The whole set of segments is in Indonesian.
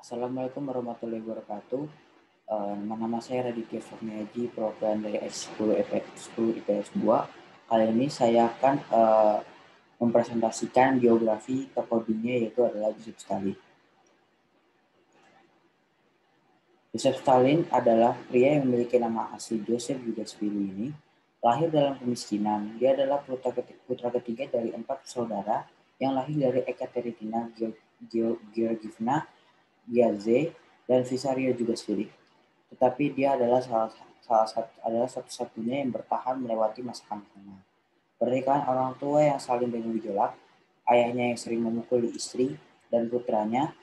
Assalamualaikum warahmatullahi wabarakatuh. Nama saya Raditya Fahmiaji, program dari S10 IPS 2. Kali ini saya akan mempresentasikan geografi tokoh dunia, yaitu adalah Joseph Stalin. Joseph Stalin adalah pria yang memiliki nama asli Joseph Yudashvili ini. Lahir dalam kemiskinan, dia adalah putra ketiga dari 4 saudara yang lahir dari Ekaterina Georgievna Giadze dan Visaria Yudashvili. Tetapi dia adalah satu-satunya yang bertahan melewati masa kanak-kanak. Pernikahan orang tua yang saling bergejolak, ayahnya yang sering memukuli istri dan putranya,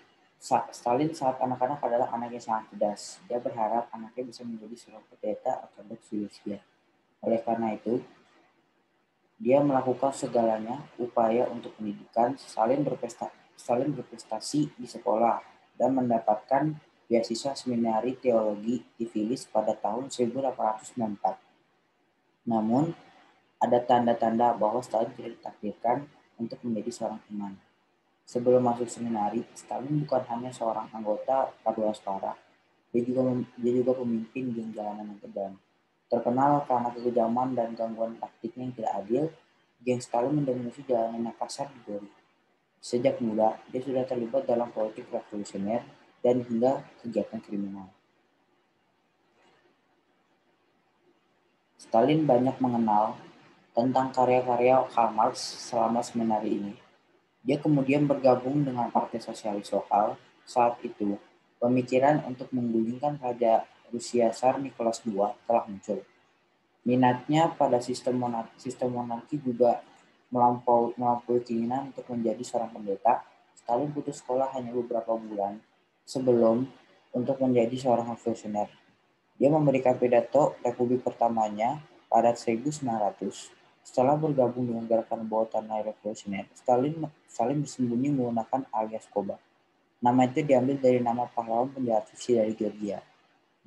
Stalin saat anak-anak adalah anak yang sangat cerdas. Dia berharap anaknya bisa menjadi seorang pendeta Ortodoks di Rusia. Oleh karena itu, dia melakukan segalanya upaya untuk pendidikan. Stalin berprestasi di sekolah dan mendapatkan beasiswa seminari teologi di Tbilisi pada tahun 1894. Namun, ada tanda-tanda bahwa Stalin tidak ditakdirkan untuk menjadi seorang imam. Sebelum masuk seminari, Stalin bukan hanya seorang anggota paduan suara, dia juga pemimpin geng jalanan yang kejam. Terkenal karena kekejaman dan gangguan taktiknya yang tidak adil, geng Stalin mendominasi jalanan yang kasar di Gori. Sejak muda, dia sudah terlibat dalam politik revolusioner dan hingga kegiatan kriminal. Stalin banyak mengenal tentang karya-karya Karl Marx selama seminari ini. Dia kemudian bergabung dengan Partai Sosialis Lokal. Saat itu, pemikiran untuk menggulingkan Raja Rusia Tsar Nicholas II telah muncul. Minatnya pada sistem monarki juga melampaui keinginan untuk menjadi seorang pendeta. Stalin putus sekolah hanya beberapa bulan sebelum untuk menjadi seorang revolusioner. Dia memberikan pidato Republik pertamanya pada 1900. Setelah bergabung dengan gerakan bawah tanah revolusioner, Stalin bersembunyi menggunakan alias Koba. Nama itu diambil dari nama pahlawan penjahat Rusia dari Georgia.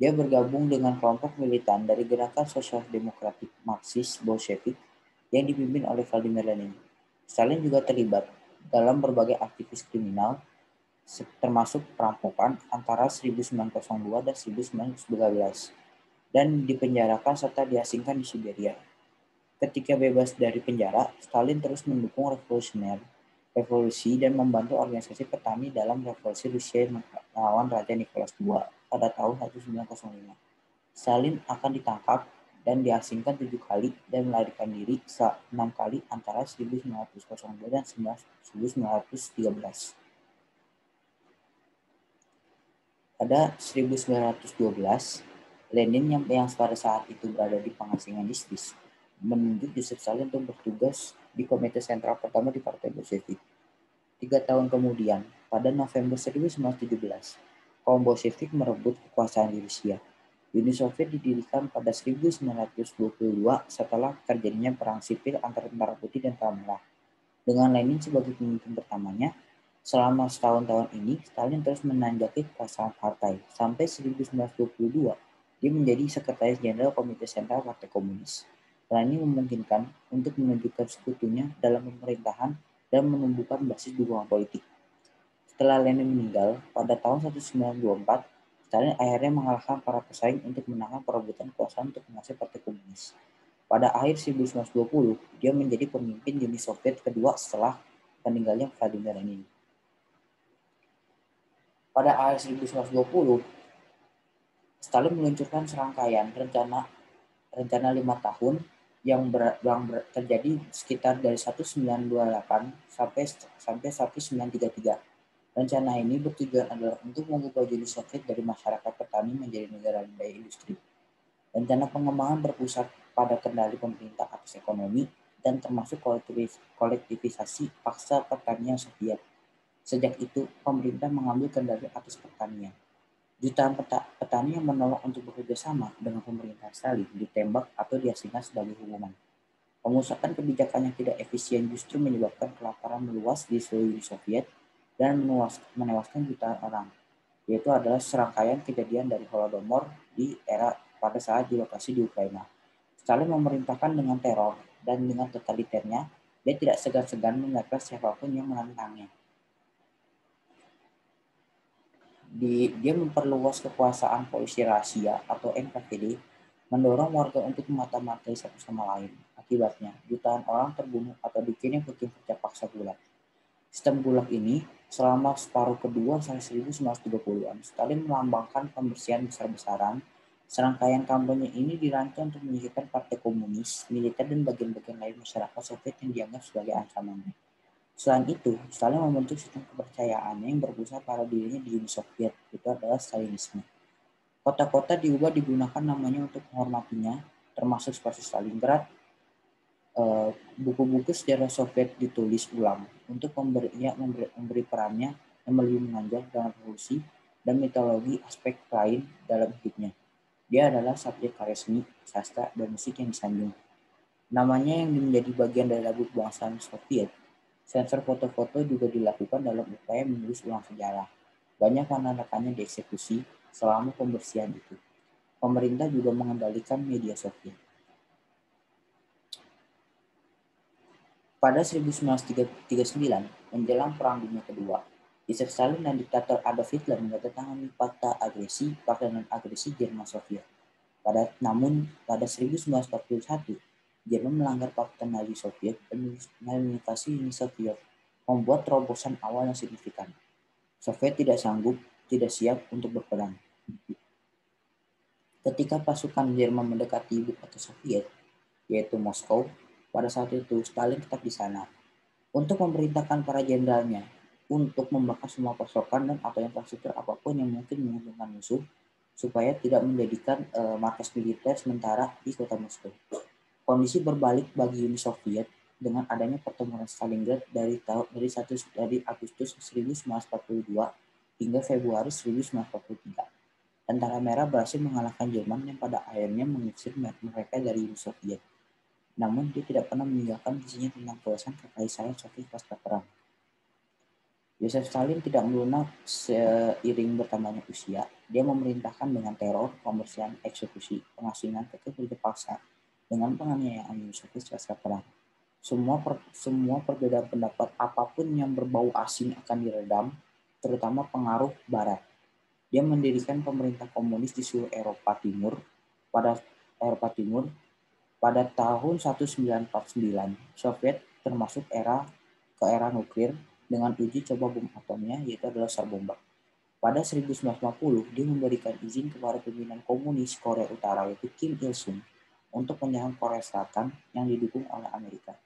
Dia bergabung dengan kelompok militan dari gerakan sosial demokratik Marxis Bolshevik yang dipimpin oleh Vladimir Lenin. Stalin juga terlibat dalam berbagai aktivitas kriminal, termasuk perampokan antara 1902 dan 1913, dan dipenjarakan serta diasingkan di Siberia. Ketika bebas dari penjara, Stalin terus mendukung revolusi dan membantu organisasi petani dalam revolusi Rusia melawan Raja Nicholas II pada tahun 1905. Stalin akan ditangkap dan diasingkan 7 kali dan melarikan diri 6 kali antara 1902 dan 1913. Pada 1912, Lenin yang pada saat itu berada di pengasingan di Swiss menunjuk Joseph Stalin untuk bertugas di Komite Sentral pertama di Partai Bolshevik. 3 tahun kemudian, pada November 1917, kaum Bolshevik merebut kekuasaan di Rusia. Uni Soviet didirikan pada 1922 setelah terjadinya perang sipil antara Tentara Putih dan Tentara Merah. Dengan Lenin sebagai pemimpin pertamanya, selama setahun-tahun ini, Stalin terus menanjaki kekuasaan partai. Sampai 1922, dia menjadi Sekretaris Jenderal Komite Sentral Partai Komunis. Hal ini memungkinkan untuk menunjukkan sekutunya dalam pemerintahan dan menumbuhkan basis dukungan politik. Setelah Lenin meninggal pada tahun 1924, Stalin akhirnya mengalahkan para pesaing untuk menangkan perebutan kekuasaan untuk menguasai Partai Komunis. Pada akhir 1920, dia menjadi pemimpin Uni Soviet kedua setelah meninggalnya Vladimir Lenin. Pada akhir 1920, Stalin meluncurkan serangkaian rencana 5 tahun yang terjadi sekitar dari 1928 sampai 1933. Rencana ini bertujuan adalah untuk mengubah Uni Soviet dari masyarakat petani menjadi negara berdaya industri. Rencana pengembangan berpusat pada kendali pemerintah atas ekonomi dan termasuk kolektivisasi paksa pertanian Soviet. Sejak itu, pemerintah mengambil kendali atas pertanian. Jutaan petani yang menolak untuk bekerja sama dengan pemerintah Stalin ditembak atau diasingkan sebagai hukuman. Pemusatan kebijakan yang tidak efisien justru menyebabkan kelaparan meluas di seluruh Uni Soviet dan menewaskan jutaan orang, yaitu adalah serangkaian kejadian dari Holodomor di era pada saat di lokasi di Ukraina. Stalin memerintahkan dengan teror dan dengan totaliternya, dia tidak segan-segan menyerahkan siapapun yang menentangnya. Dia memperluas kekuasaan polisi rahasia atau NKVD, mendorong warga untuk memata-matai satu sama lain. Akibatnya, jutaan orang terbunuh atau dikirim ke tim kerja paksa Gulag. Sistem Gulag ini selama separuh kedua sampai 1930-an, Stalin melambangkan pembersihan besar-besaran. Serangkaian kampanye ini dirancang untuk menyingkirkan partai komunis, militer, dan bagian-bagian lain masyarakat Soviet yang dianggap sebagai ancaman. Selain itu, Stalin membentuk sistem kepercayaan yang berpusat pada dirinya di Uni Soviet, itu adalah Stalinisme. Kota-kota diubah digunakan namanya untuk menghormatinya, termasuk seperti Stalingrad. Buku-buku sejarah Soviet ditulis ulang untuk memberi perannya yang lebih menonjol dalam revolusi dan mitologi aspek lain dalam hidupnya. Dia adalah subjek karya seni, sastra, dan musik yang disanjung. Namanya yang menjadi bagian dari lagu kebangsaan Soviet. Sensor foto-foto juga dilakukan dalam upaya menulis ulang sejarah. Banyak anak-anaknya dieksekusi selama pembersihan itu. Pemerintah juga mengendalikan media Soviet. Pada 1939, menjelang Perang Dunia Kedua, Joseph Stalin dan diktator Adolf Hitler menandatangani Fakta Agresi Jerman Soviet. Namun, pada 1941, Jerman melanggar Fakta Nazi Soviet dan menginvasi Uni Soviet, membuat terobosan awal yang signifikan. Soviet tidak siap untuk berperang. Ketika pasukan Jerman mendekati ibu kota Soviet, yaitu Moskow, pada saat itu Stalin tetap di sana untuk memerintahkan para jenderalnya untuk membakar semua pasokan dan atau infrastruktur apapun yang mungkin menguntungkan musuh supaya tidak menjadikan markas militer sementara di kota Moskow. Kondisi berbalik bagi Uni Soviet dengan adanya pertempuran Stalingrad dari Agustus 1942 hingga Februari 1943. Tentara Merah berhasil mengalahkan Jerman yang pada akhirnya mengusir mereka dari Uni Soviet. Namun dia tidak pernah meninggalkan visinya tentang kebebasan kekaisaran Soviet pasca perang. Joseph Stalin tidak melunak seiring bertambahnya usia. Dia memerintahkan dengan teror, pembersihan, eksekusi, pengasingan, kerja paksa, dengan penganiayaan Uni Soviet pasca perang. Semua perbedaan pendapat apapun yang berbau asing akan diredam, terutama pengaruh Barat. Dia mendirikan pemerintah komunis di seluruh Eropa Timur. Pada tahun 1949, Soviet termasuk era nuklir dengan uji coba bom atomnya, yaitu adalah Tsar-Bomba. Pada 1950, dia memberikan izin kepada pimpinan komunis Korea Utara, yaitu Kim Il-sung, untuk menyerang Korea Selatan yang didukung oleh Amerika.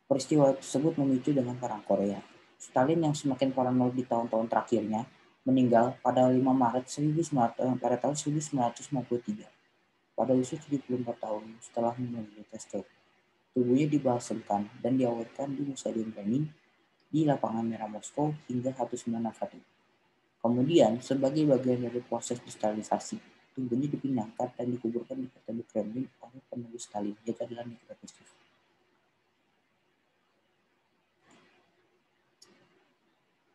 Peristiwa tersebut memicu dengan Perang Korea. Stalin yang semakin paranoid di tahun-tahun terakhirnya meninggal pada 5 Maret pada tahun 1953. Pada usia 74 tahun setelah menderita stroke, tubuhnya dibalsemkan dan diawetkan di Museum Lenin di Lapangan Merah Moskow hingga 1961. Kemudian, sebagai bagian dari proses destalinisasi, tubuhnya dipindahkan dan dikuburkan di Katedral Kremlin oleh penulis Stalin, yaitu adalah Nikita Khrushchev.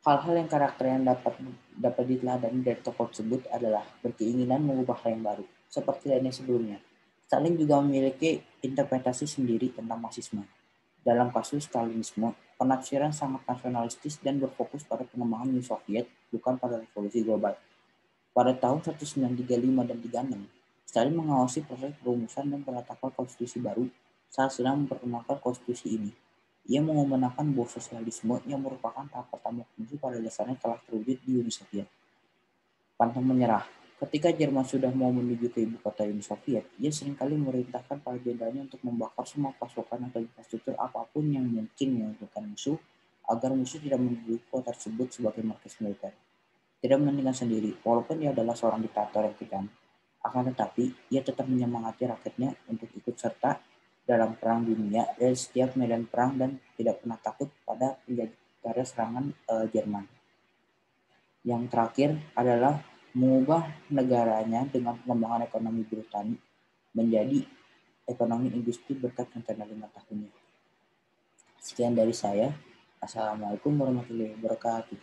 Hal-hal yang karakter yang dapat diteladani dari tokoh tersebut adalah berkeinginan mengubah hal yang baru, seperti lainnya sebelumnya. Stalin juga memiliki interpretasi sendiri tentang Marxisme. Dalam kasus Stalinisme, penafsiran sangat nasionalistis dan berfokus pada pengembangan Uni Soviet, bukan pada revolusi global. Pada tahun 1935 dan 36, Stalin mengawasi proses perumusan dan penetapan konstitusi baru saat sedang memperkenalkan konstitusi ini. Ia mengumandangkan bahwa sosialisme yang merupakan tahap pertama kunci pada dasarnya telah terwujud di Uni Soviet. Pantang menyerah. Ketika Jerman sudah mau menuju ke ibu kota Uni Soviet, ia seringkali memerintahkan para jenderalnya untuk membakar semua pasukan atau infrastruktur apapun yang mungkin menguntungkan musuh, agar musuh tidak menuduh kota tersebut sebagai markas militer. Tidak meninggal sendiri, walaupun dia adalah seorang diktator yang kejam. Akan tetapi, ia tetap menyemangati rakyatnya untuk ikut serta dalam perang dunia dari setiap medan perang dan tidak pernah takut pada serangan Jerman. Yang terakhir adalah mengubah negaranya dengan pengembangan ekonomi Britania menjadi ekonomi industri berkat rencana 5 tahunnya. Sekian dari saya. Assalamualaikum warahmatullahi wabarakatuh.